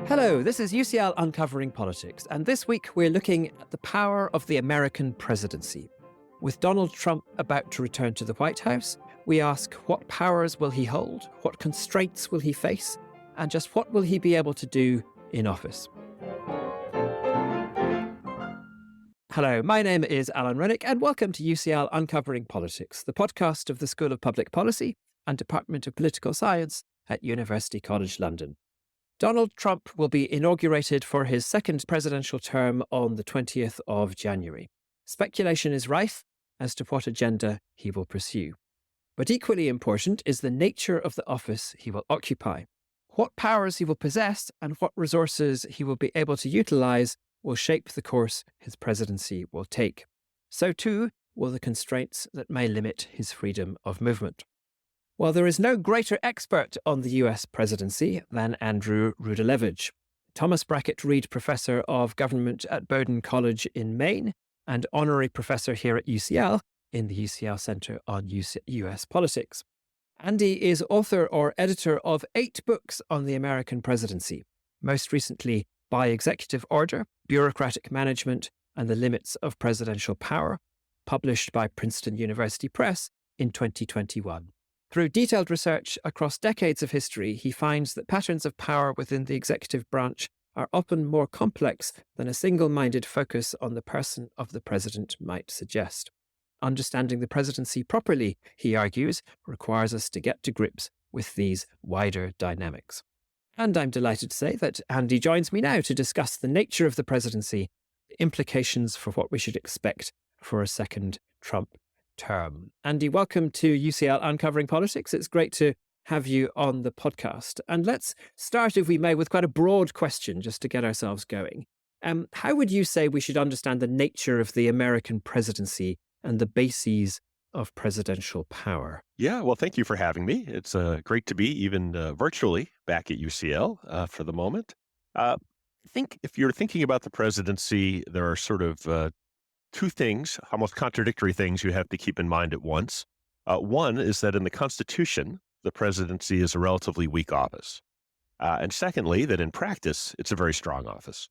Hello, this is UCL Uncovering Politics, and this week we're looking at the power of the American presidency. With Donald Trump about to return to the White House, we ask what powers will he hold, what constraints will he face, and just what will he be able to do in office. Hello, my name is Alan Rennick, and welcome to UCL Uncovering Politics, the podcast of the School of Public Policy and Department of Political Science at University College London. Donald Trump will be inaugurated for his second presidential term on the 20th of January. Speculation is rife as to what agenda he will pursue. But equally important is the nature of the office he will occupy. What powers he will possess and what resources he will be able to utilize will shape the course his presidency will take. So too will the constraints that may limit his freedom of movement. Well, there is no greater expert on the US presidency than Andrew Rudalevige. Thomas Brackett Reed Professor of Government at Bowdoin College in Maine and Honorary Professor here at UCL in the UCL Centre on US Politics. Andy is author or editor of 8 books on the American presidency, most recently By Executive Order, Bureaucratic Management and the Limits of Presidential Power, published by Princeton University Press in 2021. Through detailed research across decades of history, he finds that patterns of power within the executive branch are often more complex than a single-minded focus on the person of the president might suggest. Understanding the presidency properly, he argues, requires us to get to grips with these wider dynamics. And I'm delighted to say that Andy joins me now to discuss the nature of the presidency, the implications for what we should expect for a second Trump term. Andy, welcome to UCL Uncovering Politics. It's great to have you on the podcast. And let's start, if we may, with quite a broad question just to get ourselves going. How would you say we should understand the nature of the American presidency and the bases of presidential power? Yeah, well, thank you for having me. It's great to be even virtually back at UCL for the moment. I think if you're thinking about the presidency, there are sort of two things, almost contradictory things you have to keep in mind at once. One is that in the Constitution, the presidency is a relatively weak office. And secondly, that in practice, it's a very strong office.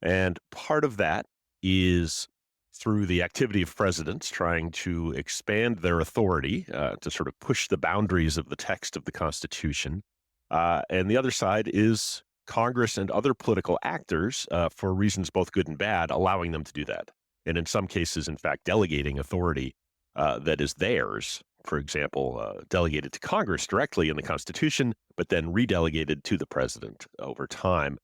And part of that is through the activity of presidents trying to expand their authority to sort of push the boundaries of the text of the Constitution. And the other side is Congress and other political actors, for reasons both good and bad, allowing them to do that. And in some cases, in fact, delegating authority that is theirs, for example, delegated to Congress directly in the Constitution, but then redelegated to the president over time.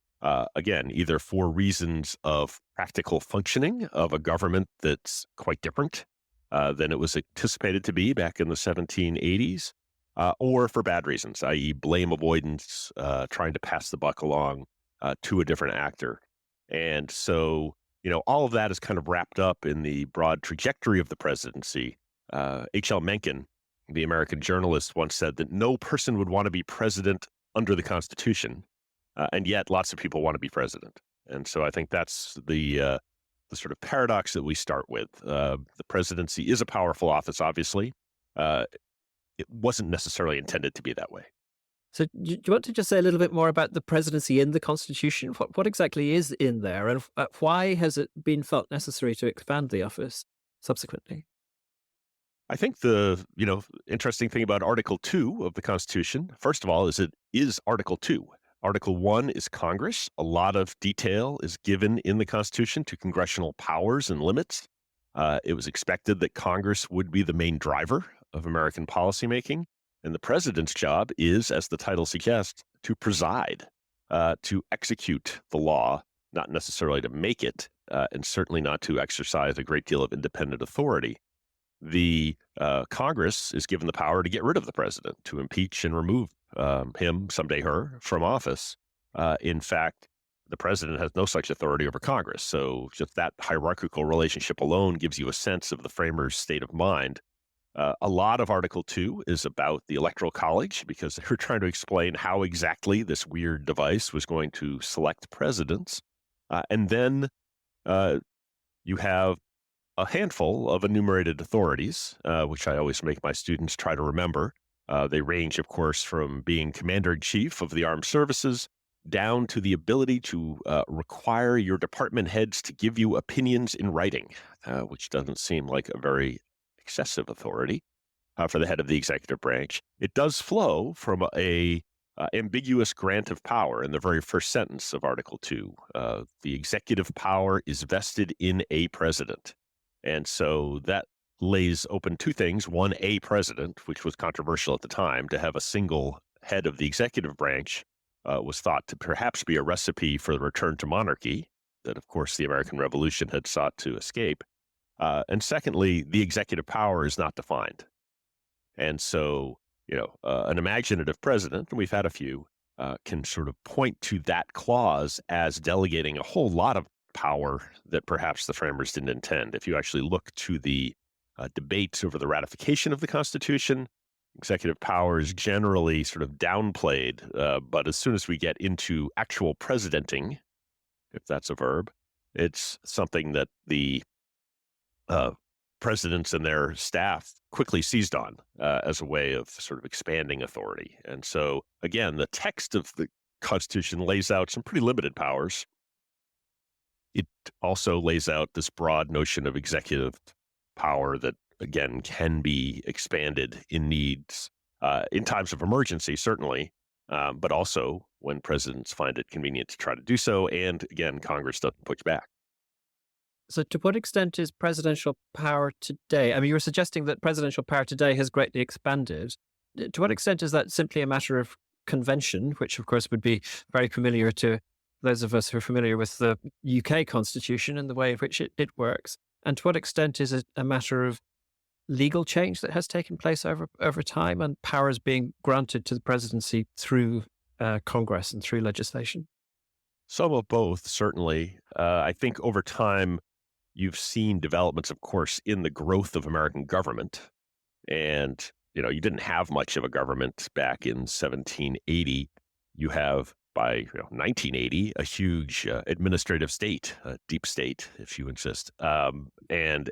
Again, either for reasons of practical functioning of a government that's quite different than it was anticipated to be back in the 1780s, or for bad reasons, i.e. blame avoidance, trying to pass the buck along to a different actor. And so, all of that is kind of wrapped up in the broad trajectory of the presidency. H.L. Mencken, the American journalist, once said that no person would want to be president under the Constitution, and yet lots of people want to be president. And so I think that's the sort of paradox that we start with. The presidency is a powerful office, obviously. It wasn't necessarily intended to be that way. So do you want to just say a little bit more about the presidency in the Constitution? What exactly is in there, and why has it been felt necessary to expand the office subsequently? I think the interesting thing about Article 2 of the Constitution, first of all, is it is Article 2. Article 1 is Congress. A lot of detail is given in the Constitution to congressional powers and limits. It was expected that Congress would be the main driver of American policymaking. And the president's job is, as the title suggests, to preside, to execute the law, not necessarily to make it, and certainly not to exercise a great deal of independent authority. The Congress is given the power to get rid of the president, to impeach and remove him, someday her, from office. In fact, the president has no such authority over Congress. So just that hierarchical relationship alone gives you a sense of the framers' state of mind. A lot of Article 2 is about the Electoral College, because they were trying to explain how exactly this weird device was going to select presidents. And then you have a handful of enumerated authorities, which I always make my students try to remember. They range, of course, from being commander-in-chief of the armed services down to the ability to require your department heads to give you opinions in writing, which doesn't seem like a very excessive authority for the head of the executive branch. It does flow from a ambiguous grant of power in the very first sentence of Article 2. The executive power is vested in a president. And so that lays open two things. One, a president, which was controversial at the time. To have a single head of the executive branch was thought to perhaps be a recipe for the return to monarchy that, of course, the American Revolution had sought to escape. And secondly, the executive power is not defined. And so, an imaginative president, and we've had a few, can sort of point to that clause as delegating a whole lot of power that perhaps the framers didn't intend. If you actually look to the debates over the ratification of the Constitution, executive power is generally sort of downplayed. But as soon as we get into actual presidenting, if that's a verb, it's something that the uh, presidents and their staff quickly seized on as a way of sort of expanding authority. And so, again, the text of the Constitution lays out some pretty limited powers. It also lays out this broad notion of executive power that, again, can be expanded in needs, in times of emergency, certainly, but also when presidents find it convenient to try to do so. And again, Congress doesn't push back. So, to what extent is presidential power today? I mean, you were suggesting that presidential power today has greatly expanded. To what extent is that simply a matter of convention, which, of course, would be very familiar to those of us who are familiar with the UK constitution and the way in which it works? And to what extent is it a matter of legal change that has taken place over time and powers being granted to the presidency through Congress and through legislation? Some of both, certainly. I think over time, you've seen developments, of course, in the growth of American government. And, you didn't have much of a government back in 1780. You have, by 1980, a huge administrative state, a deep state, if you insist, and uh,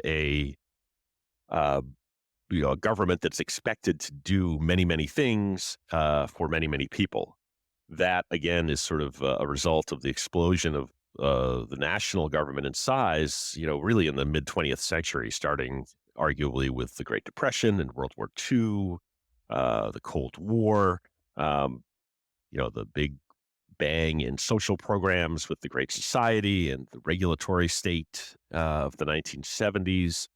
a government that's expected to do many, many things for many, many people. That, again, is sort of a result of the explosion of the national government in size, really in the mid 20th century, starting arguably with the Great Depression and World War II, the Cold War, um, the big bang in social programs with the Great Society and the regulatory state of the 1970s.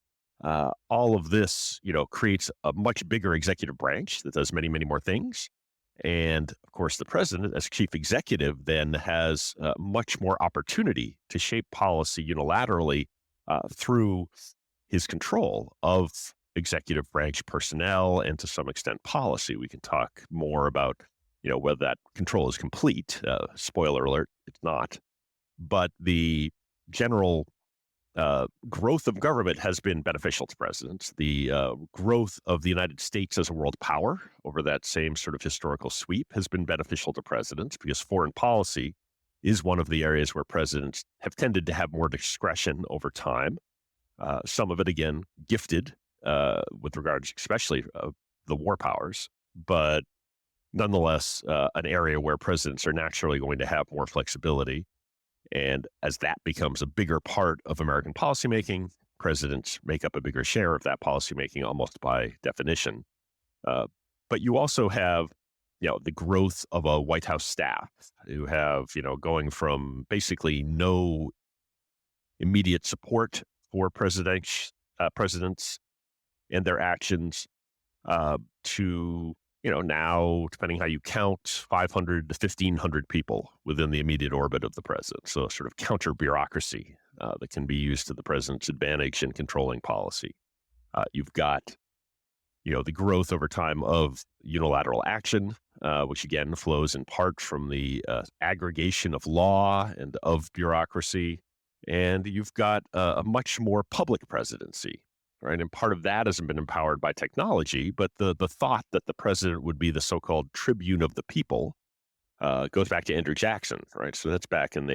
All of this, creates a much bigger executive branch that does many, many more things. And of course, the president, as chief executive, then has much more opportunity to shape policy unilaterally through his control of executive branch personnel and to some extent policy. We can talk more about, whether that control is complete. Spoiler alert, it's not. But the general growth of government has been beneficial to presidents. The growth of the United States as a world power over that same sort of historical sweep has been beneficial to presidents because foreign policy is one of the areas where presidents have tended to have more discretion over time. Some of it, again, gifted with regards, especially the war powers, but nonetheless, an area where presidents are naturally going to have more flexibility. And as that becomes a bigger part of American policymaking, presidents make up a bigger share of that policymaking almost by definition. Uh, but you also have, the growth of a White House staff who have, going from basically no immediate support for presidents and their actions to now, depending how you count, 500 to 1,500 people within the immediate orbit of the president. So sort of counter bureaucracy that can be used to the president's advantage in controlling policy. You've got, the growth over time of unilateral action, which again flows in part from the aggregation of law and of bureaucracy. And you've got a much more public presidency. Right. And part of that hasn't been empowered by technology, but the thought that the president would be the so-called tribune of the people goes back to Andrew Jackson. Right. So that's back in the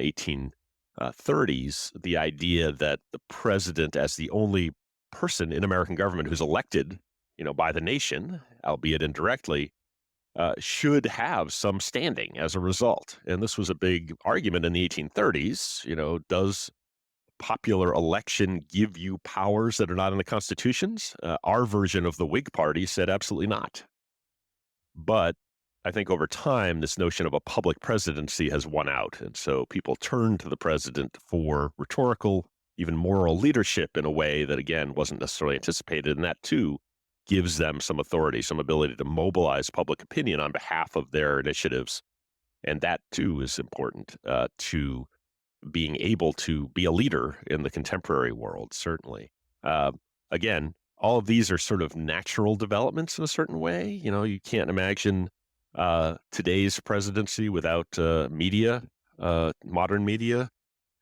1830s. The idea that the president, as the only person in American government who's elected, by the nation, albeit indirectly, should have some standing as a result. And this was a big argument in the 1830s. Does popular election give you powers that are not in the constitutions? Our version of the Whig Party said absolutely not. But I think over time, this notion of a public presidency has won out. And so people turn to the president for rhetorical, even moral leadership in a way that, again, wasn't necessarily anticipated. And that, too, gives them some authority, some ability to mobilize public opinion on behalf of their initiatives. And that, too, is important to being able to be a leader in the contemporary world, certainly. Uh, Again, all of these are sort of natural developments in a certain way. You can't imagine today's presidency without media, modern media.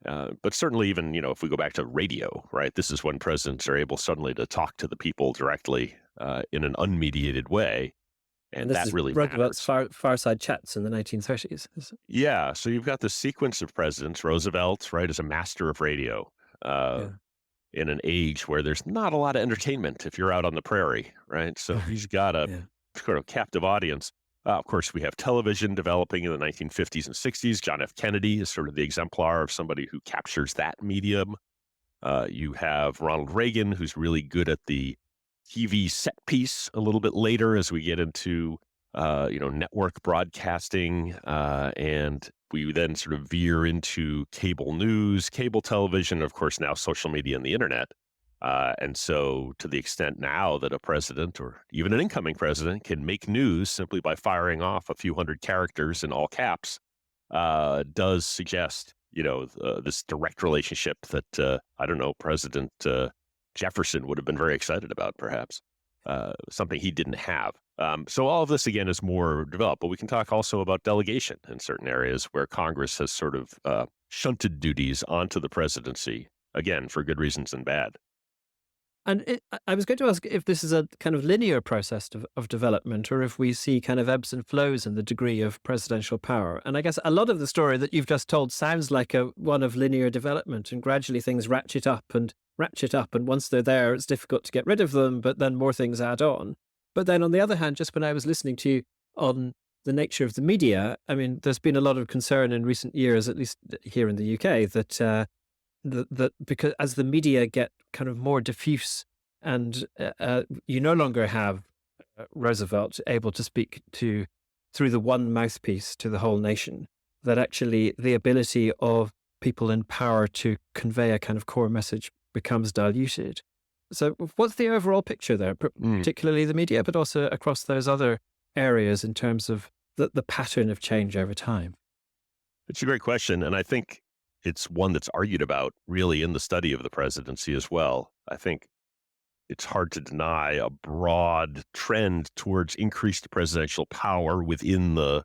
But certainly even, if we go back to radio, right? This is when presidents are able suddenly to talk to the people directly in an unmediated way. And And this that is really Roosevelt's matters. fireside chats in the 1930s. Yeah. So you've got the sequence of presidents. Roosevelt, right, is a master of radio. Uh, Yeah. in an age where there's not a lot of entertainment if you're out on the prairie, right? So he's got a Yeah. sort of captive audience. Of course, we have television developing in the 1950s and 60s. John F. Kennedy is sort of the exemplar of somebody who captures that medium. You have Ronald Reagan, who's really good at the TV set piece a little bit later as we get into, network broadcasting. And we then sort of veer into cable news, cable television, of course, now social media and the internet. And so to the extent now that a president or even an incoming president can make news simply by firing off a few hundred characters in all caps, does suggest, this direct relationship that, I don't know, President Jefferson would have been very excited about, perhaps, something he didn't have. So all of this, again, is more developed, but we can talk also about delegation in certain areas where Congress has sort of shunted duties onto the presidency, again, for good reasons and bad. And I was going to ask if this is a kind of linear process of development, or if we see kind of ebbs and flows in the degree of presidential power. And I guess a lot of the story that you've just told sounds like one of linear development, and gradually things ratchet up and ratchet up. And once they're there, it's difficult to get rid of them, but then more things add on. But then on the other hand, just when I was listening to you on the nature of the media, I mean, there's been a lot of concern in recent years, at least here in the UK, that because as the media get kind of more diffuse and you no longer have Roosevelt able to speak to through the one mouthpiece to the whole nation, that actually the ability of people in power to convey a kind of core message becomes diluted. So what's the overall picture there, Mm. particularly the media, but also across those other areas in terms of the pattern of change over time? It's a great question. And I think it's one that's argued about really in the study of the presidency as well. I think it's hard to deny a broad trend towards increased presidential power within the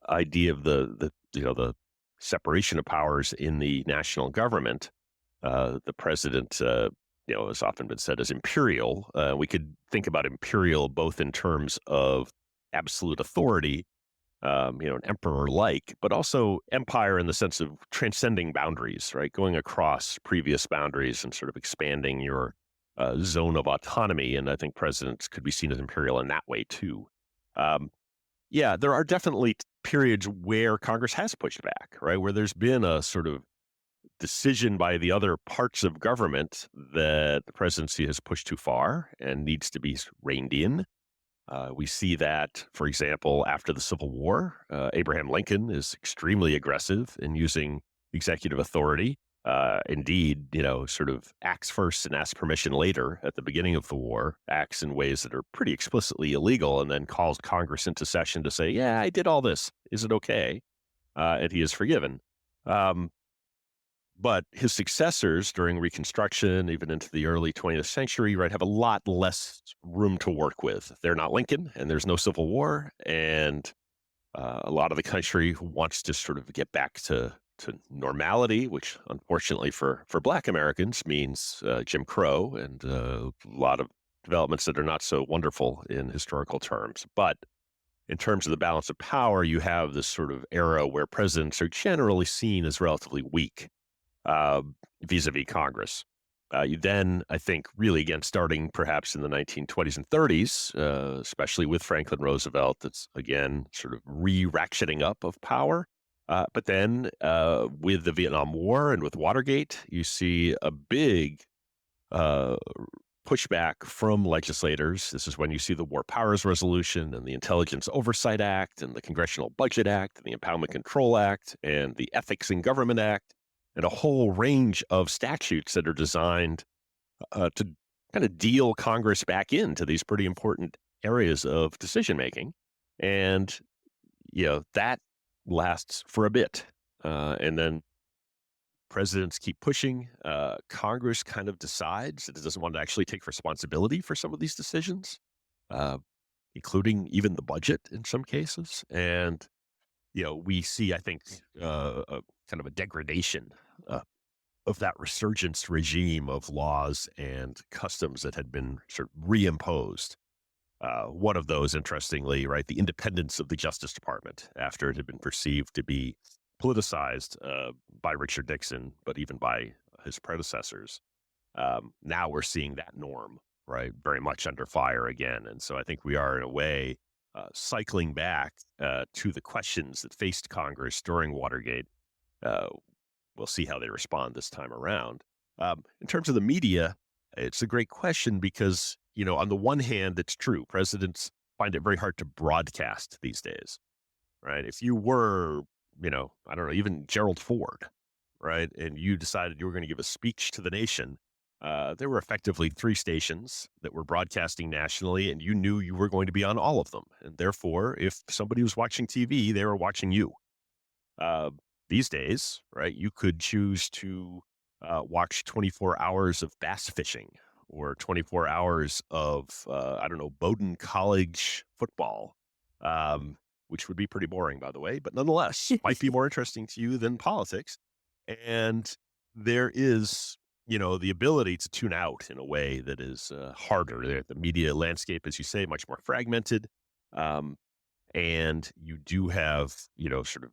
idea of the separation of powers in the national government. The president, has often been said as imperial. We could think about imperial both in terms of absolute authority, an emperor like, but also empire in the sense of transcending boundaries, right? Going across previous boundaries and sort of expanding your zone of autonomy. And I think presidents could be seen as imperial in that way, too. Um, yeah, there are definitely periods where Congress has pushed back, right? Where there's been a sort of decision by the other parts of government that the presidency has pushed too far and needs to be reined in. We see that, for example, after the Civil War, Abraham Lincoln is extremely aggressive in using executive authority. Indeed, sort of acts first and asks permission later at the beginning of the war, acts in ways that are pretty explicitly illegal, and then calls Congress into session to say, yeah, I did all this. Is it okay? And he is forgiven. Um, but his successors during Reconstruction, even into the early 20th century, right, have a lot less room to work with. They're not Lincoln, and there's no Civil War, and a lot of the country wants to sort of get back to normality, which unfortunately for Black Americans means Jim Crow and a lot of developments that are not so wonderful in historical terms. But in terms of the balance of power, you have this sort of era where presidents are generally seen as relatively weak uh, vis-a-vis Congress. You then, I think, really again, starting perhaps in the 1920s and 30s, especially with Franklin Roosevelt, that's again sort of re-ratcheting up of power. But then with the Vietnam War and with Watergate, you see a big uh, pushback from legislators. This is when you see the War Powers Resolution and the Intelligence Oversight Act and the Congressional Budget Act and the Impoundment Control Act and the Ethics in Government Act and a whole range of statutes that are designed to kind of deal Congress back into these pretty important areas of decision making. And, that lasts for a bit. And then presidents keep pushing. Congress kind of decides that it doesn't want to actually take responsibility for some of these decisions, uh, including even the budget in some cases. And, we see, I think, a kind of a degradation uh, of that resurgence regime of laws and customs that had been sort of reimposed. One of those, interestingly, right, the independence of the Justice Department after it had been perceived to be politicized by Richard Nixon, but even by his predecessors. Now we're seeing that norm, right, very much under fire again. And so I think we are, in a way, cycling back to the questions that faced Congress during Watergate. Uh, we'll see how they respond this time around. In terms of the media, it's a great question because, on the one hand, it's true. Presidents find it very hard to broadcast these days, right? If you were, I don't know, even Gerald Ford, right? And you decided you were going to give a speech to the nation. There were effectively 3 stations that were broadcasting nationally, and you knew you were going to be on all of them. And therefore, if somebody was watching TV, they were watching you. Uh, these days, right, you could choose to watch 24 hours of bass fishing or 24 hours of, I don't know, Bowdoin College football, which would be pretty boring, by the way, but nonetheless might be more interesting to you than politics. And there is, the ability to tune out in a way that is harder. The media landscape, as you say, much more fragmented. Um, and you do have, sort of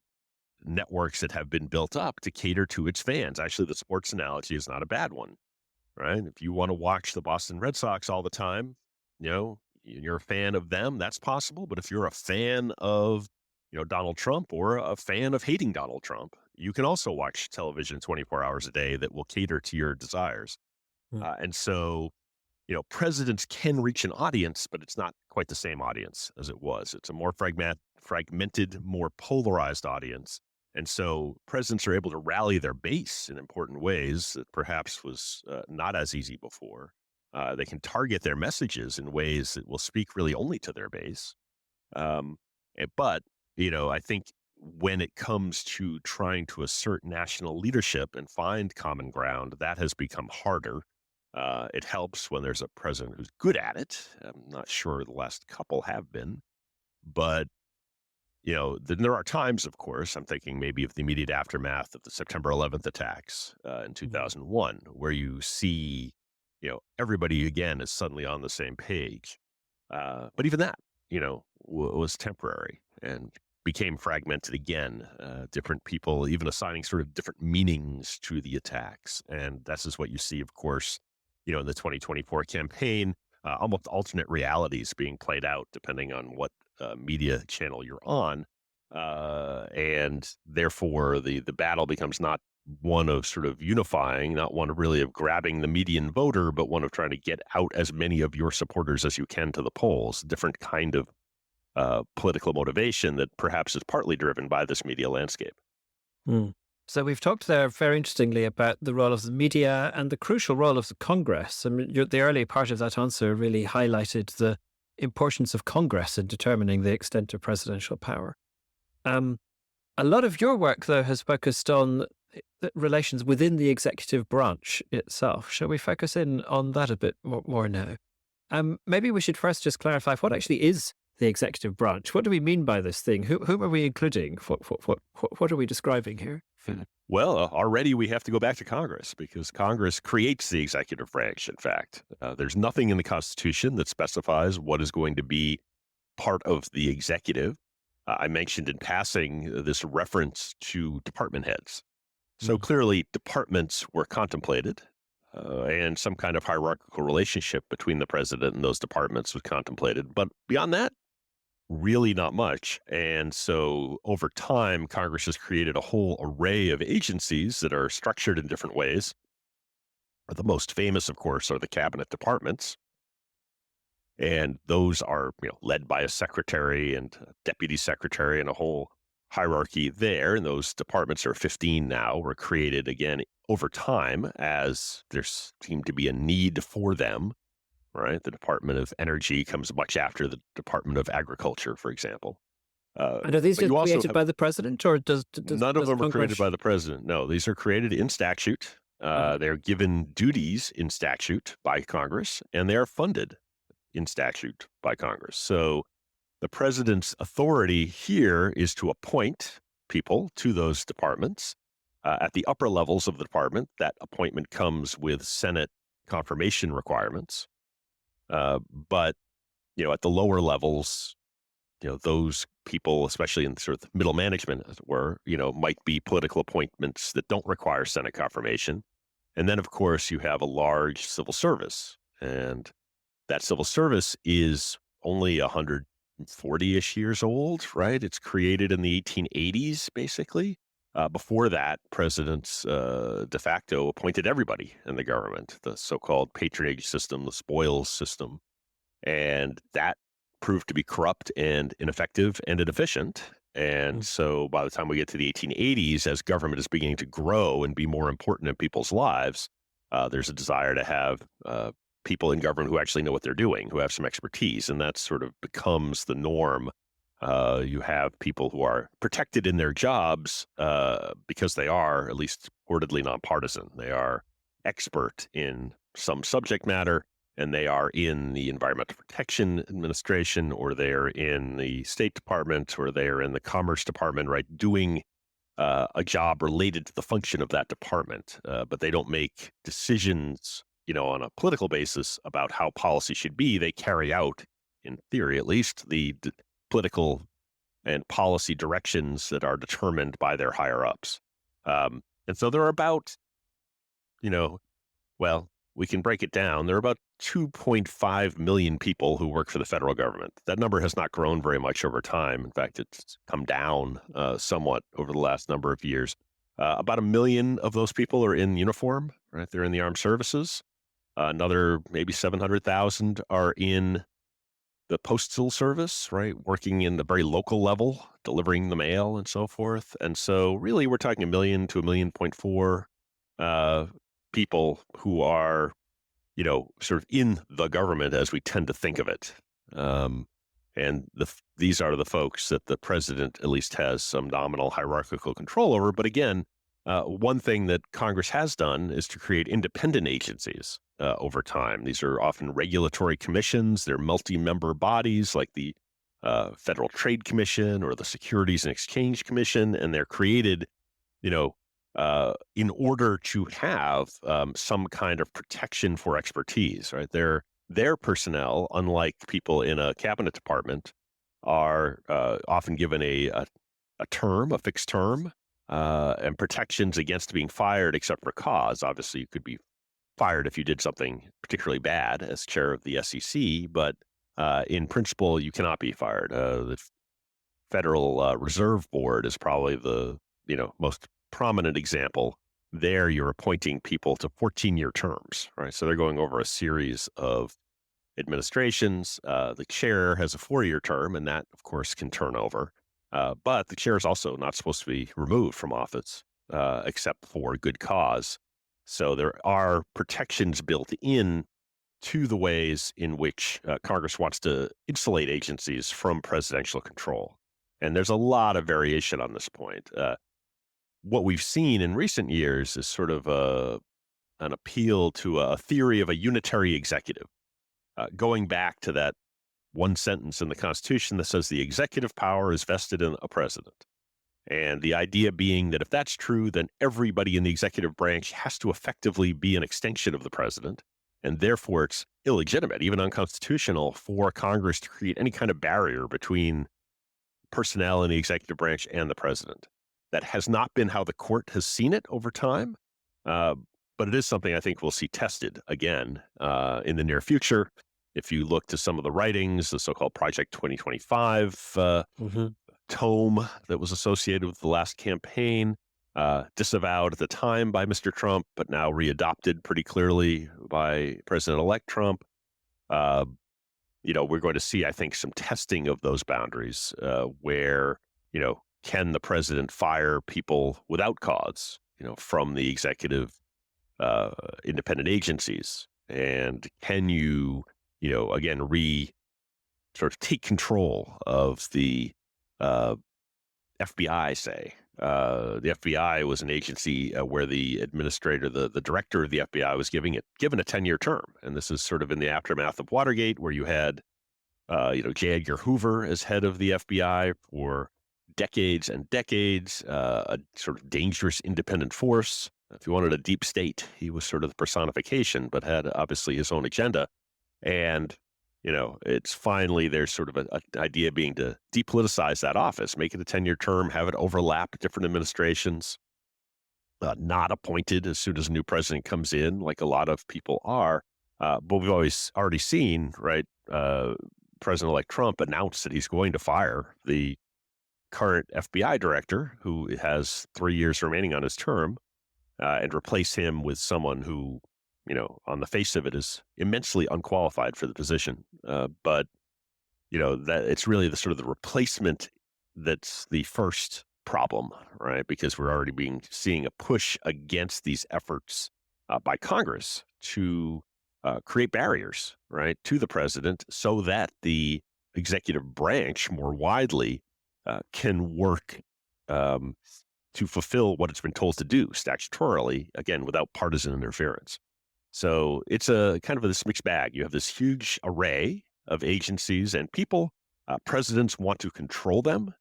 networks that have been built up to cater to its fans. Actually, the sports analogy is not a bad one, right? If you want to watch the Boston Red Sox all the time, you're a fan of them, that's possible. But if you're a fan of, Donald Trump or a fan of hating Donald Trump, you can also watch television 24 hours a day that will cater to your desires. Hmm. And so, presidents can reach an audience, but it's not quite the same audience as it was. It's a more fragmented, more polarized audience. And so presidents are able to rally their base in important ways that perhaps was not as easy before. They can target their messages in ways that will speak really only to their base. But, I think when it comes to trying to assert national leadership and find common ground, that has become harder. It helps when there's a president who's good at it. I'm not sure the last couple have been, but then there are times, of course, I'm thinking maybe of the immediate aftermath of the September 11th attacks in 2001, where you see, everybody again is suddenly on the same page. But even that, was temporary and became fragmented again. Different people even assigning sort of different meanings to the attacks. And this is what you see, of course, in the 2024 campaign, almost alternate realities being played out depending on what media channel you're on. And therefore, the battle becomes not one of sort of unifying, not one of really of grabbing the median voter, but one of trying to get out as many of your supporters as you can to the polls. Different kind of political motivation that perhaps is partly driven by this media landscape. Hmm. So we've talked there very interestingly about the role of the media and the crucial role of the Congress. I mean, the early part of that answer really highlighted the importance of Congress in determining the extent of presidential power. A lot of your work, though, has focused on the relations within the executive branch itself. Shall we focus in on that a bit more now? Maybe we should first just clarify what actually is the executive branch. What do we mean by this thing? Whom are we including? What are we describing here? Well, already we have to go back to Congress because Congress creates the executive branch, in fact. There's nothing in the Constitution that specifies what is going to be part of the executive. I mentioned in passing this reference to department heads. So clearly, departments were contemplated. and some kind of hierarchical relationship between the president and those departments was contemplated. But beyond that, really not much. And so over time, Congress has created a whole array of agencies that are structured in different ways. The most famous, of course, are the cabinet departments. And those are, led by a secretary and a deputy secretary and a whole hierarchy there. And those departments are 15 now, were created again over time as there seemed to be a need for them, right? The Department of Energy comes much after the Department of Agriculture, for example. And are these But just you also created have by the president, or none of does them are created Congress? by the president. No, these are created in statute. Uh-huh. They're given duties in statute by Congress, and they are funded in statute by Congress. So the president's authority here is to appoint people to those departments. At the upper levels of the department, that appointment comes with Senate confirmation requirements. But at the lower levels, those people, especially in sort of middle management, as it were, might be political appointments that don't require Senate confirmation. And then, of course, you have a large civil service, and that civil service is only 140-ish years old, right? It's created in the 1880s, basically. Before that, presidents de facto appointed everybody in the government, the so-called patronage system, the spoils system. And that proved to be corrupt and ineffective and inefficient. And Mm. so by the time we get to the 1880s, as government is beginning to grow and be more important in people's lives, there's a desire to have people in government who actually know what they're doing, who have some expertise. And that sort of becomes the norm. You have people who are protected in their jobs because they are, at least reportedly, nonpartisan. They are expert in some subject matter, and they are in the Environmental Protection Administration, or they're in the State Department, or they're in the Commerce Department, right, doing a job related to the function of that department. But they don't make decisions, on a political basis about how policy should be. They carry out, in theory at least, the political and policy directions that are determined by their higher ups. And so there are about, you know, well, we can break it down. There are about 2.5 million people who work for the federal government. That number has not grown very much over time. In fact, it's come down somewhat over the last number of years. About 1 million of those people are in uniform, right? They're in the armed services. Another maybe 700,000 are in the postal service, right? Working in the very local level, delivering the mail and so forth. And so really we're talking 1 million to 1.4 million people who are, sort of in the government as we tend to think of it. Um, and these are the folks that the president at least has some nominal hierarchical control over. But again, one thing that Congress has done is to create independent agencies over time. These are often regulatory commissions. They're multi-member bodies like the Federal Trade Commission or the Securities and Exchange Commission, and they're created, in order to have some kind of protection for expertise. Right? Their personnel, unlike people in a cabinet department, are often given a term, a fixed term, and protections against being fired except for cause. Obviously, you could be fired if you did something particularly bad as chair of the SEC, but in principle, you cannot be fired. The Federal Reserve Board is probably the most prominent example. There, you're appointing people to 14-year terms, right? So they're going over a series of administrations. The chair has a 4-year term, and that, of course, can turn over. But the chair is also not supposed to be removed from office except for good cause. So there are protections built in to the ways in which Congress wants to insulate agencies from presidential control. And there's a lot of variation on this point. What we've seen in recent years is sort of an appeal to a theory of a unitary executive, going back to that one sentence in the Constitution that says the executive power is vested in a president. And the idea being that if that's true, then everybody in the executive branch has to effectively be an extension of the president. And therefore, it's illegitimate, even unconstitutional, for Congress to create any kind of barrier between personnel in the executive branch and the president. That has not been how the court has seen it over time. but it is something I think we'll see tested again in the near future. If you look to some of the writings, the so-called Project 2025 Hmm. tome that was associated with the last campaign, disavowed at the time by Mr. Trump, but now readopted pretty clearly by President-elect Trump. Uh, we're going to see, I think, some testing of those boundaries where, can the president fire people without cause, from the executive uh, independent agencies? And can you, again, sort of take control of the uh, FBI, say? The FBI was an agency where the administrator, the director of the FBI, was given a 10-year term, and this is sort of in the aftermath of Watergate, where you had J. Edgar Hoover as head of the FBI for decades and decades, a sort of dangerous independent force. If you wanted a deep state, he was sort of the personification, but had obviously his own agenda. And, it's finally there's sort of an idea being to depoliticize that office, make it a 10-year term, have it overlap different administrations, not appointed as soon as a new president comes in, like a lot of people are. But we've always already seen, right? President-elect Trump announced that he's going to fire the current FBI director, who has 3 years remaining on his term, and replace him with someone who, on the face of it, is immensely unqualified for the position. But that it's really the sort of the replacement that's the first problem, right? Because we're already seeing a push against these efforts by Congress to create barriers, right, to the president so that the executive branch more widely can work um, to fulfill what it's been told to do statutorily, again, without partisan interference. So it's a kind of this mixed bag. You have this huge array of agencies and people. Presidents want to control them.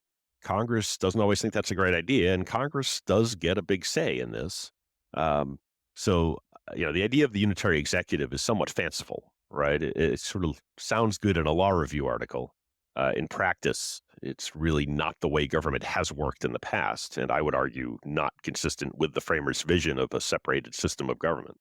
Congress doesn't always think that's a great idea, and Congress does get a big say in this. Um, so, the idea of the unitary executive is somewhat fanciful, right? It sort of sounds good in a law review article. In practice, it's really not the way government has worked in the past, and I would argue not consistent with the framers' vision of a separated system of government.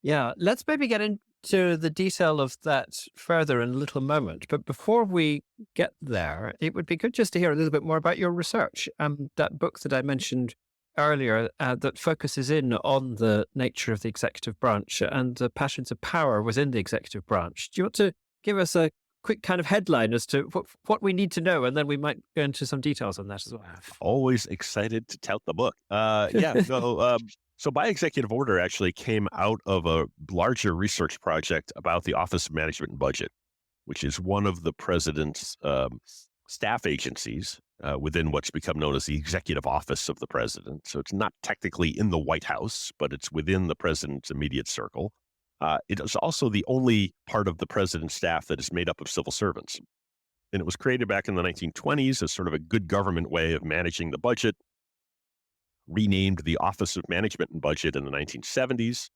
Yeah, let's maybe get into the detail of that further in a little moment. But before we get there, it would be good just to hear a little bit more about your research. That book that I mentioned earlier that focuses in on the nature of the executive branch and the passions of power within the executive branch. Do you want to give us a quick kind of headline as to what we need to know, and then we might go into some details on that as well? Always excited to tout the book. Yeah, no. So by executive order actually came out of a larger research project about the Office of Management and Budget, which is one of the president's staff agencies within what's become known as the executive office of the president. So it's not technically in the White House, but it's within the president's immediate circle. It is also the only part of the president's staff that is made up of civil servants. And it was created back in the 1920s as sort of a good government way of managing the budget, renamed the Office of Management and Budget in the 1970s,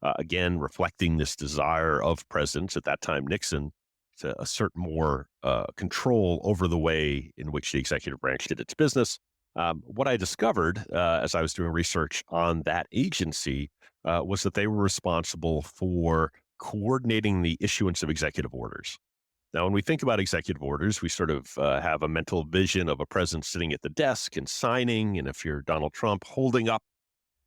again, reflecting this desire of presidents, at that time Nixon, to assert more control over the way in which the executive branch did its business. What I discovered as I was doing research on that agency was that they were responsible for coordinating the issuance of executive orders. Now, when we think about executive orders, we sort of have a mental vision of a president sitting at the desk and signing. And if you're Donald Trump, holding up,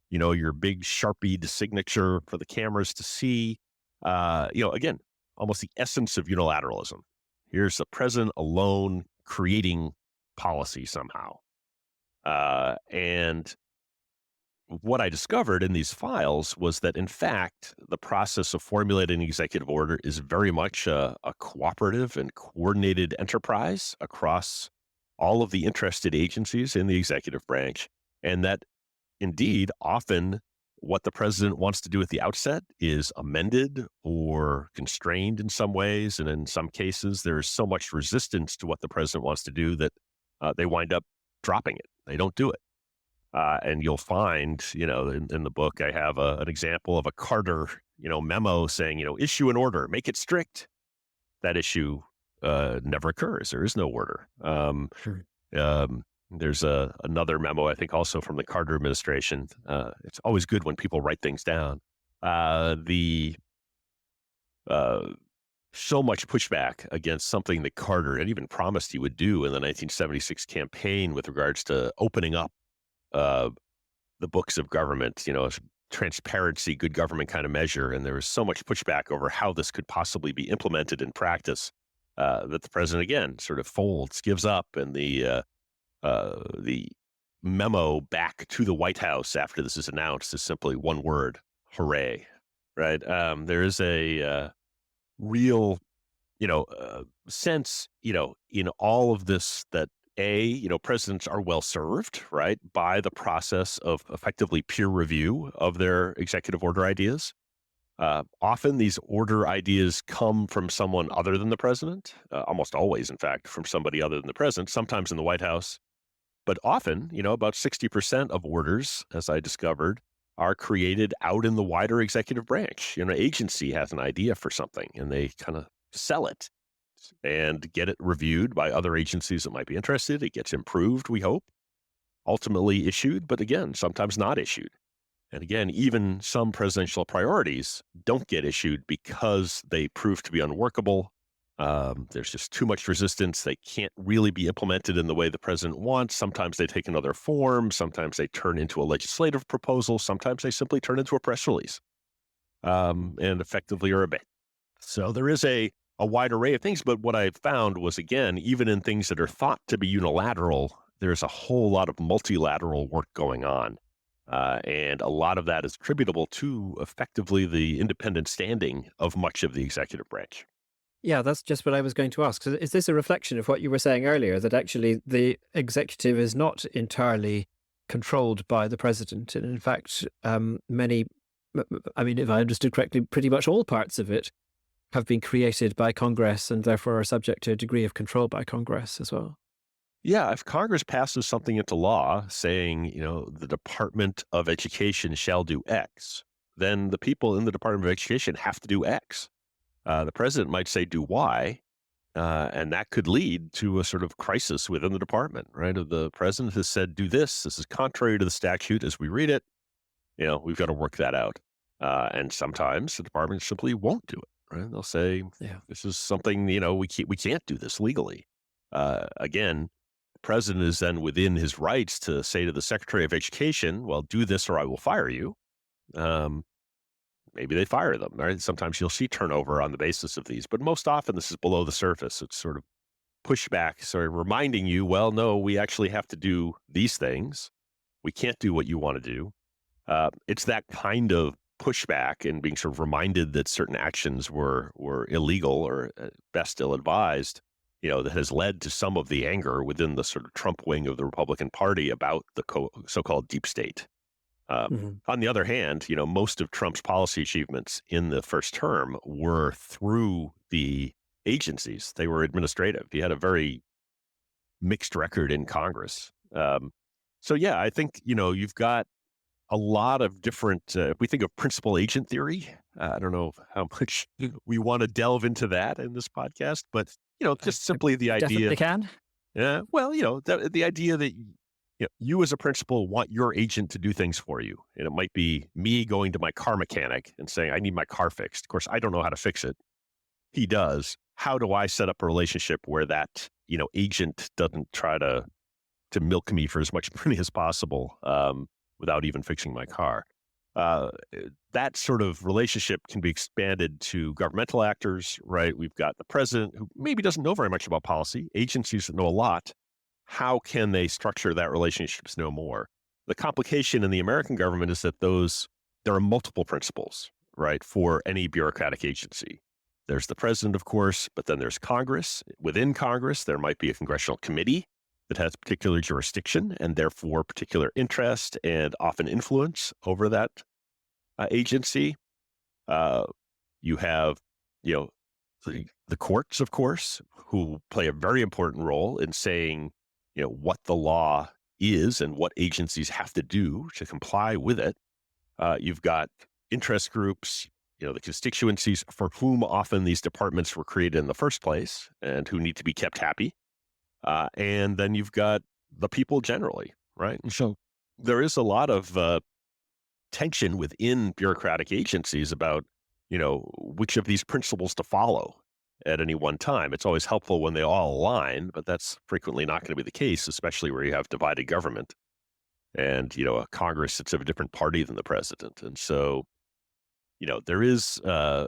your big Sharpied signature for the cameras to see. Again, almost the essence of unilateralism. Here's the president alone creating policy somehow. And what I discovered in these files was that, in fact, the process of formulating an executive order is very much a cooperative and coordinated enterprise across all of the interested agencies in the executive branch. And that, indeed, often what the president wants to do at the outset is amended or constrained in some ways. And in some cases, there's so much resistance to what the president wants to do that they wind up dropping it. They don't do it. And you'll find, in the book, I have an example of a Carter, memo saying, issue an order, make it strict. That issue never occurs. There is no order. Sure. There's another memo, I think, also from the Carter administration. It's always good when people write things down. The uh, So much pushback against something that Carter had even promised he would do in the 1976 campaign with regards to opening up uh, the books of government, transparency, good government kind of measure. And there was so much pushback over how this could possibly be implemented in practice that the president, again, sort of folds, gives up, and the memo back to the White House after this is announced is simply one word: hooray. Right? There is a real, sense, in all of this that presidents are well served, right, by the process of effectively peer review of their executive order ideas. Often these order ideas come from someone other than the president, almost always, in fact, from somebody other than the president, sometimes in the White House. But often, about 60% of orders, as I discovered, are created out in the wider executive branch. Agency has an idea for something and they kind of sell it and get it reviewed by other agencies that might be interested. It gets improved, we hope, ultimately issued, but again, sometimes not issued. And again, even some presidential priorities don't get issued because they prove to be unworkable. There's just too much resistance. They can't really be implemented in the way the president wants. Sometimes they take another form. Sometimes they turn into a legislative proposal. Sometimes they simply turn into a press release and effectively are a bit. So there is a wide array of things. But what I found was, again, even in things that are thought to be unilateral, there's a whole lot of multilateral work going on. And a lot of that is attributable to effectively the independent standing of much of the executive branch. Yeah, that's just what I was going to ask. So is this a reflection of what you were saying earlier, that actually the executive is not entirely controlled by the president? And in fact, I mean, if I understood correctly, pretty much all parts of it have been created by Congress and therefore are subject to a degree of control by Congress as well. Yeah, if Congress passes something into law saying, the Department of Education shall do X, then the people in the Department of Education have to do X. The president might say do Y, and that could lead to a sort of crisis within the department, right? If the president has said do this, this is contrary to the statute as we read it, we've got to work that out. And sometimes the department simply won't do it, right? They'll say, Yeah. this is something, we can't do this legally. Again, the president is then within his rights to say to the Secretary of Education, well, do this or I will fire you. Um, Maybe they fire them, right? Sometimes you'll see turnover on the basis of these, but most often this is below the surface. It's sort of pushback, sort of reminding you, well, no, we actually have to do these things. We can't do what you want to do. It's that kind of pushback and being sort of reminded that certain actions were illegal or at best ill-advised, that has led to some of the anger within the sort of Trump wing of the Republican Party about the so-called deep state. Mhm. On the other hand, most of Trump's policy achievements in the first term were through the agencies. They were administrative. He had a very mixed record in Congress. So yeah, I think, you've got a lot of different, if we think of principal agent theory, I don't know how much we want to delve into that in this podcast, but, just I simply the idea. definitely can. Yeah, well, the idea that you as a principal want your agent to do things for you. And it might be me going to my car mechanic and saying, I need my car fixed. Of course, I don't know how to fix it. He does. How do I set up a relationship where that, agent doesn't try to milk me for as much money as possible without even fixing my car? Uh, that sort of relationship can be expanded to governmental actors, right? We've got the president who maybe doesn't know very much about policy, agencies that know a lot. How can they structure that relationship to know more? The complication in the American government is that there are multiple principles, right, for any bureaucratic agency. There's the president, of course, but then there's Congress. Within Congress, there might be a congressional committee that has particular jurisdiction and therefore particular interest and often influence over that agency. Uh, you have, you know, the courts, of course, who play a very important role in saying, what the law is and what agencies have to do to comply with it. You've got interest groups, the constituencies for whom often these departments were created in the first place and who need to be kept happy. And then you've got the people generally, right? And so there is a lot of tension within bureaucratic agencies about, which of these principles to follow at any one time. It's always helpful when they all align, but that's frequently not going to be the case, especially where you have divided government and, a Congress that's of a different party than the president. And so, there is, there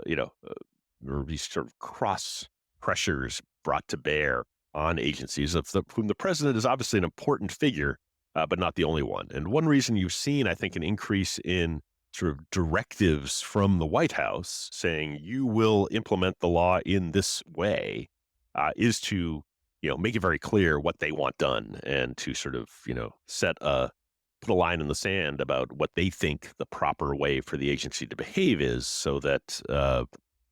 are these sort of cross pressures brought to bear on agencies whom the president is obviously an important figure, but not the only one. And one reason you've seen, I think, an increase in sort of directives from the White House saying you will implement the law in this way is to, make it very clear what they want done and to sort of, put a line in the sand about what they think the proper way for the agency to behave is so that,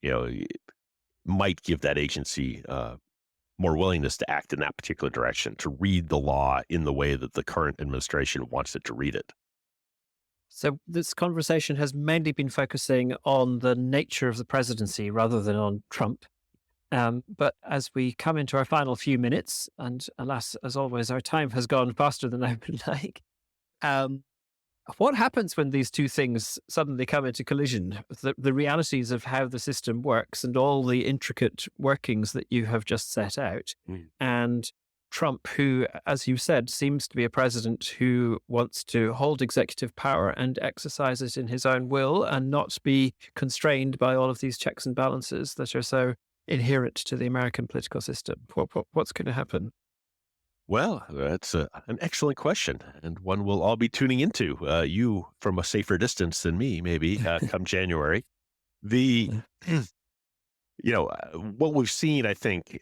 it might give that agency more willingness to act in that particular direction, to read the law in the way that the current administration wants it to read it. So this conversation has mainly been focusing on the nature of the presidency rather than on Trump. But as we come into our final few minutes, and alas, as always, our time has gone faster than I would like. Um, what happens when these two things suddenly come into collision? The realities of how the system works and all the intricate workings that you have just set out, Mm. and Trump, who, as you said, seems to be a president who wants to hold executive power and exercise it in his own will and not be constrained by all of these checks and balances that are so inherent to the American political system. What's going to happen? Well, that's an excellent question, and one we'll all be tuning into. You from a safer distance than me, maybe come January. The what we've seen, I think,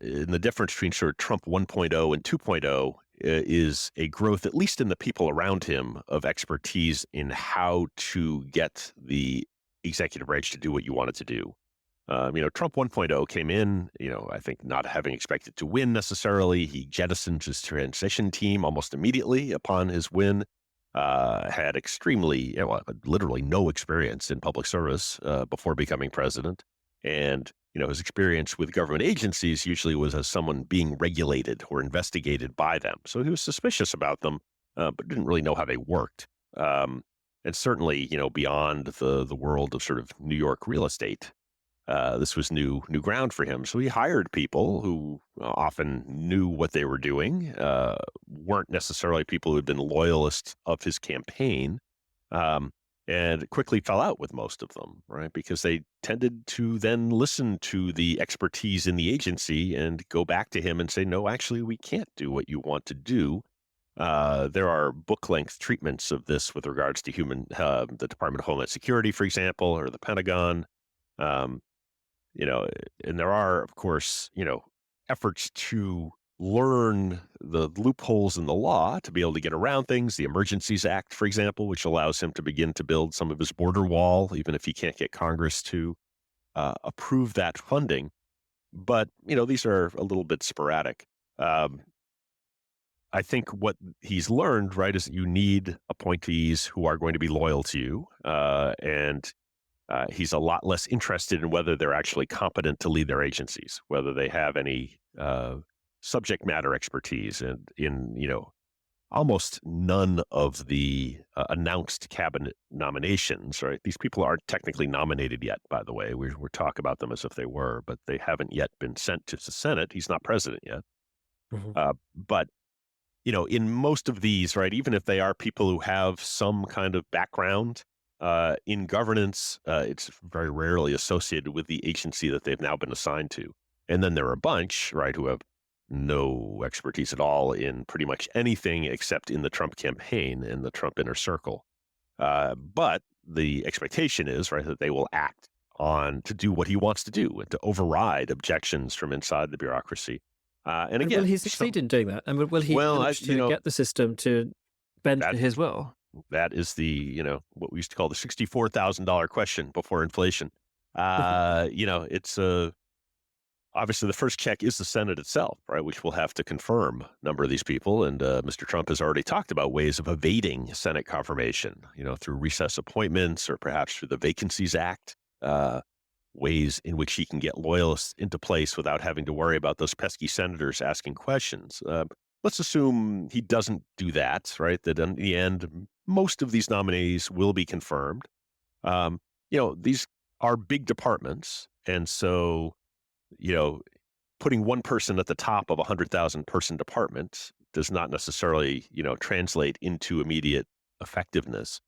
in the difference between sort of Trump 1.0 and 2.0 is a growth, at least in the people around him, of expertise in how to get the executive branch to do what you want it to do. Trump 1.0 came in, I think not having expected to win necessarily. He jettisoned his transition team almost immediately upon his win. Had extremely, literally no experience in public service before becoming president. And, his experience with government agencies usually was as someone being regulated or investigated by them. So he was suspicious about them, but didn't really know how they worked. And certainly, beyond the world of sort of New York real estate, this was new ground for him. So he hired people who often knew what they were doing, weren't necessarily people who had been loyalists of his campaign, um, and quickly fell out with most of them, right? Because they tended to then listen to the expertise in the agency and go back to him and say, no, actually, we can't do what you want to do. There are book length treatments of this with regards to the Department of Homeland Security, for example, or the Pentagon. Um, you know, and there are, of course, efforts to learn the loopholes in the law to be able to get around things. The Emergencies Act, for example, which allows him to begin to build some of his border wall, even if he can't get Congress to approve that funding. But, these are a little bit sporadic. Um, I think what he's learned, right, is that you need appointees who are going to be loyal to you. And he's a lot less interested in whether they're actually competent to lead their agencies, whether they have any subject matter expertise. And in, almost none of the announced cabinet nominations, right? These people aren't technically nominated yet, by the way. We're talking about them as if they were, but they haven't yet been sent to the Senate. He's not president yet. Mhm. But in most of these, right, even if they are people who have some kind of background in governance, it's very rarely associated with the agency that they've now been assigned to. And then there are a bunch, right, who have no expertise at all in pretty much anything except in the Trump campaign and the Trump inner circle. But the expectation is, right, that they will act on to do what he wants to do and to override objections from inside the bureaucracy. And And will again, he succeed in doing that? And will he well, manage to get the system to bend that to his will? that is the what we used to call the $64,000 question before inflation. It's obviously the first check is the Senate itself, right, which will have to confirm a number of these people. And Mr. Trump has already talked about ways of evading Senate confirmation, through recess appointments or perhaps through the Vacancies Act. Ways in which he can get loyalists into place without having to worry about those pesky senators asking questions. let's assume he doesn't do that, right? That in the end, most of these nominees will be confirmed. Um, these are big departments. And so, you know, putting one person at the top of a 100,000 person department does not necessarily, translate into immediate effectiveness.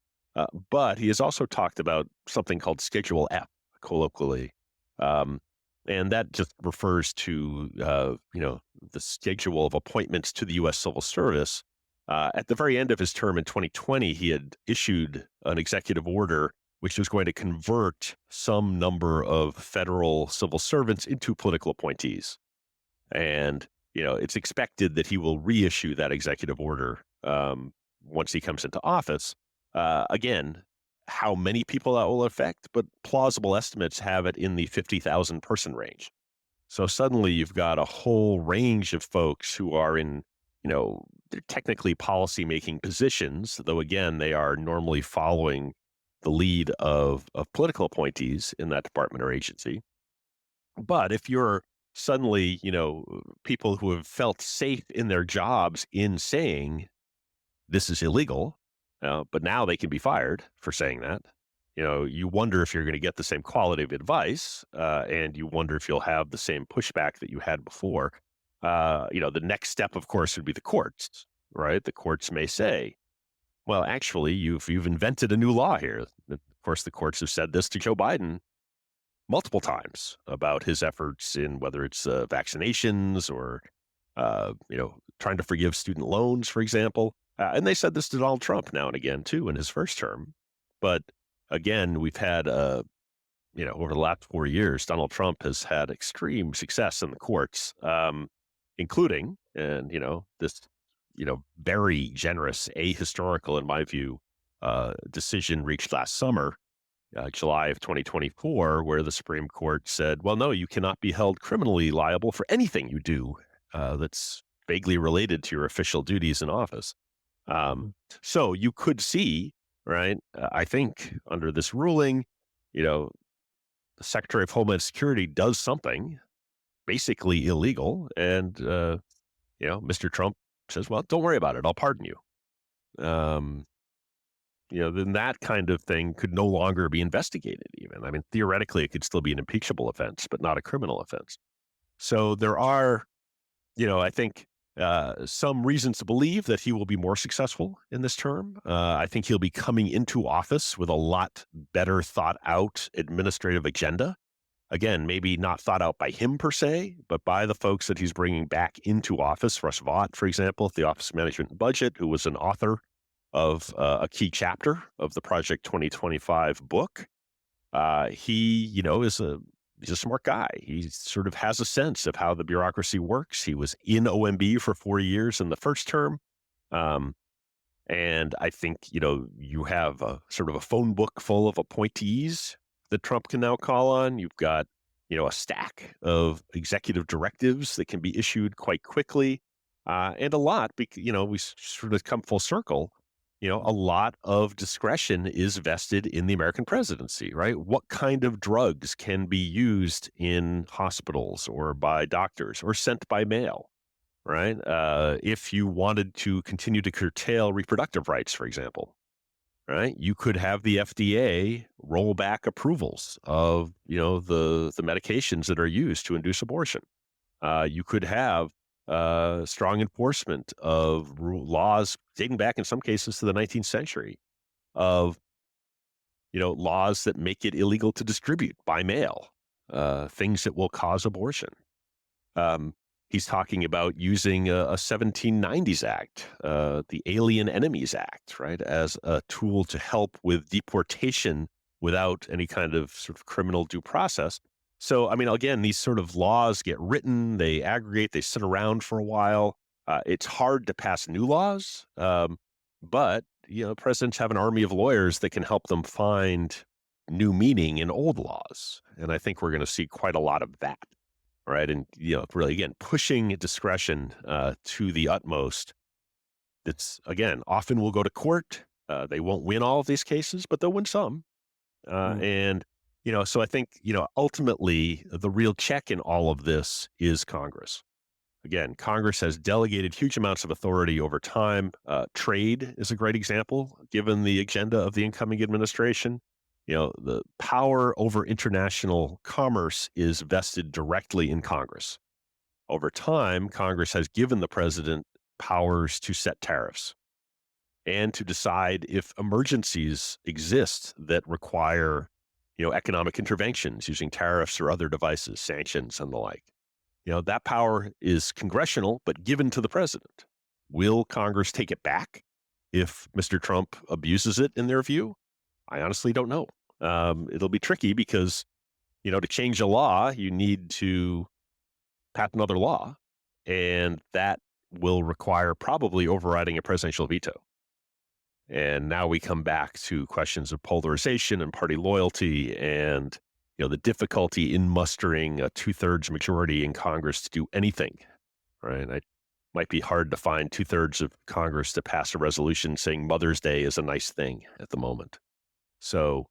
But he has also talked about something called Schedule F, colloquially. Um, and that just refers to, the schedule of appointments to the U.S. Civil Service. At the very end of his term in 2020, he had issued an executive order which was going to convert some number of federal civil servants into political appointees. And, it's expected that he will reissue that executive order once he comes into office. Again, how many people that will affect, but plausible estimates have it in the 50,000 person range. So suddenly you've got a whole range of folks who are in, they're technically policy-making positions, though again, they are normally following the lead of political appointees in that department or agency. But if you're suddenly, people who have felt safe in their jobs in saying this is illegal, but now they can be fired for saying that. You wonder if you're going to get the same quality of advice, and you wonder if you'll have the same pushback that you had before. The next step, of course, would be the courts, right? The courts may say, well, actually, you've invented a new law here. Of course, the courts have said this to Joe Biden multiple times about his efforts in whether it's vaccinations or trying to forgive student loans, for example. And they said this to Donald Trump now and again too in his first term. But again, we've had over the last 4 years, Donald Trump has had extreme success in the courts, including and this very generous, ahistorical in my view, decision reached last summer, July of 2024, where the Supreme Court said, well, no, you cannot be held criminally liable for anything you do that's vaguely related to your official duties in office. Mm. So you could see, right, I think under this ruling, the Secretary of Homeland Security does something basically illegal. And, Mr. Trump says, well, don't worry about it. I'll pardon you. Um, then that kind of thing could no longer be investigated even. I mean, theoretically, it could still be an impeachable offense, but not a criminal offense. So there are, I think some reasons to believe that he will be more successful in this term. I think he'll be coming into office with a lot better thought out administrative agenda. Again, maybe not thought out by him per se, but by the folks that he's bringing back into office. Russ Vought, for example, at the Office of Management and Budget, who was an author of a key chapter of the Project 2025 book. He, he's a smart guy. He sort of has a sense of how the bureaucracy works. He was in OMB for 4 years in the first term. Um, and I think, you have a sort of a phone book full of appointees that Trump can now call on. You've got, a stack of executive directives that can be issued quite quickly. And a lot, we sort of come full circle. A lot of discretion is vested in the American presidency, right? What kind of drugs can be used in hospitals or by doctors or sent by mail, right? If you wanted to continue to curtail reproductive rights, for example, right, you could have the FDA roll back approvals of, the medications that are used to induce abortion. You could have strong enforcement of laws dating back in some cases to the 19th century of, laws that make it illegal to distribute by mail things that will cause abortion. Um, he's talking about using a 1790s Act, the Alien Enemies Act, right, as a tool to help with deportation without any kind of sort of criminal due process. So, I mean, again, these sort of laws get written, they aggregate, they sit around for a while. It's hard to pass new laws, but presidents have an army of lawyers that can help them find new meaning in old laws, and I think we're going to see quite a lot of that, right? And really, again, pushing discretion to the utmost. It's again often will go to court. They won't win all of these cases, but they'll win some. Mm. And so I think ultimately the real check in all of this is Congress. Again, Congress has delegated huge amounts of authority over time. Trade is a great example, given the agenda of the incoming administration. The power over international commerce is vested directly in Congress. Over time, Congress has given the president powers to set tariffs and to decide if emergencies exist that require, economic interventions using tariffs or other devices, sanctions and the like. That power is congressional, but given to the president. Will Congress take it back if Mr. Trump abuses it in their view? I honestly don't know. It'll be tricky because, to change a law, you need to pass another law, and that will require probably overriding a presidential veto. And now we come back to questions of polarization and party loyalty and, the difficulty in mustering a 2/3 majority in Congress to do anything, right? It might be hard to find 2/3 of Congress to pass a resolution saying Mother's Day is a nice thing at the moment. So,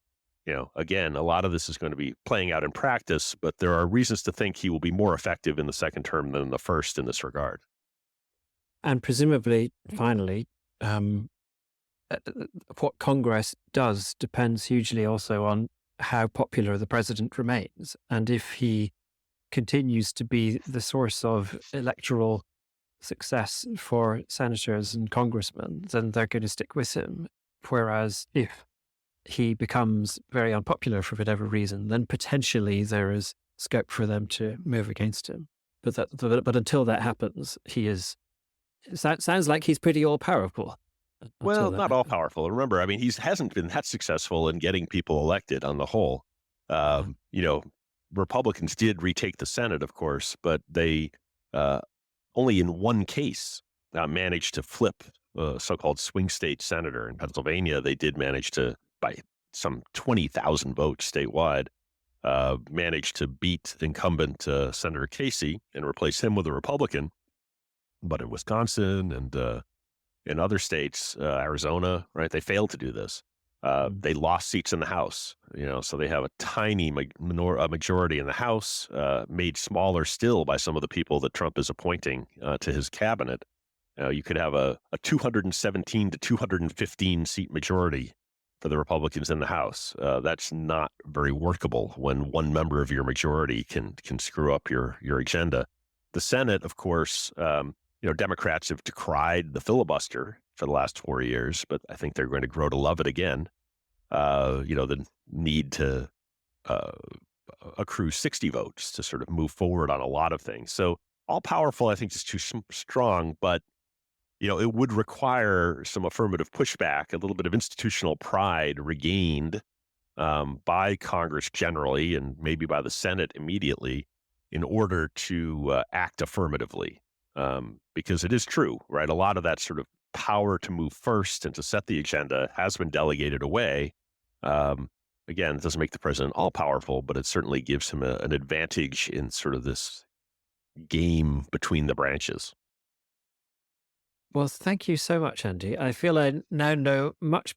again, a lot of this is going to be playing out in practice, but there are reasons to think he will be more effective in the second term than the first in this regard. And presumably, finally, what Congress does depends hugely also on how popular the president remains. And if he continues to be the source of electoral success for senators and congressmen, then they're going to stick with him. Whereas if he becomes very unpopular for whatever reason, then potentially there is scope for them to move against him. But until that happens, sounds like he's pretty all powerful. Well, not all powerful. Remember, he hasn't been that successful in getting people elected on the whole. Republicans did retake the Senate, of course, but they only in one case managed to flip a so-called swing state senator. In Pennsylvania, they did manage to, by some 20,000 votes statewide, managed to beat incumbent Senator Casey and replace him with a Republican. But in Wisconsin and in other states, Arizona, right, they failed to do this. They lost seats in the House, so they have a tiny majority in the House, made smaller still by some of the people that Trump is appointing to his cabinet. You could have a 217 to 215 seat majority for the Republicans in the House. That's not very workable when one member of your majority can screw up your agenda. The Senate, of course, Democrats have decried the filibuster for the last 4 years, but I think they're going to grow to love it again. The need to accrue 60 votes to sort of move forward on a lot of things. So all powerful, I think, is too strong, but it would require some affirmative pushback, a little bit of institutional pride regained by Congress generally, and maybe by the Senate immediately, in order to act affirmatively. Because it is true, right? A lot of that sort of power to move first and to set the agenda has been delegated away. Again, it doesn't make the president all powerful, but it certainly gives him an advantage in sort of this game between the branches. Well, thank you so much, Andy. I feel I now know much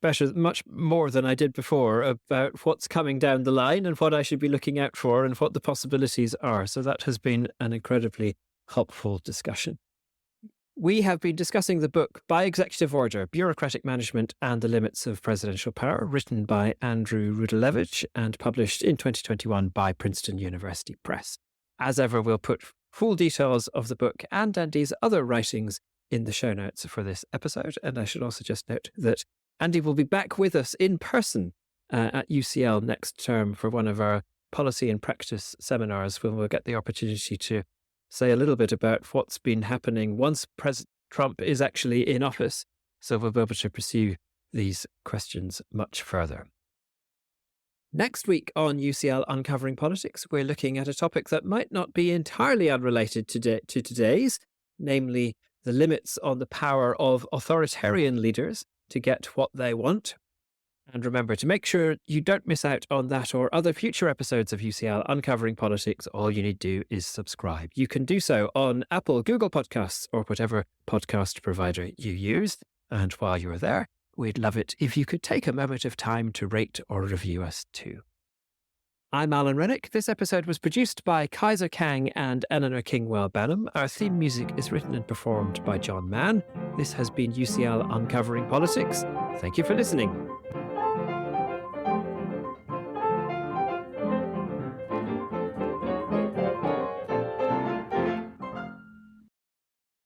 more than I did before about what's coming down the line and what I should be looking out for and what the possibilities are. So that has been an incredibly helpful discussion. We have been discussing the book By Executive Order, Bureaucratic Management and the Limits of Presidential Power, written by Andrew Rudalevige and published in 2021 by Princeton University Press. As ever, we'll put full details of the book and Andy's other writings in the show notes for this episode. And I should also just note that Andy will be back with us in person at UCL next term for one of our policy and practice seminars, when we'll get the opportunity to say a little bit about what's been happening once President Trump is actually in office. So we'll be able to pursue these questions much further. Next week on UCL Uncovering Politics, we're looking at a topic that might not be entirely unrelated to today's, namely the limits on the power of authoritarian leaders to get what they want. And remember, to make sure you don't miss out on that or other future episodes of UCL Uncovering Politics, all you need to do is subscribe. You can do so on Apple, Google Podcasts, or whatever podcast provider you use. And while you're there, we'd love it if you could take a moment of time to rate or review us too. I'm Alan Rennick. This episode was produced by Kaiser Kang and Eleanor Kingwell Benham. Our theme music is written and performed by John Mann. This has been UCL Uncovering Politics. Thank you for listening.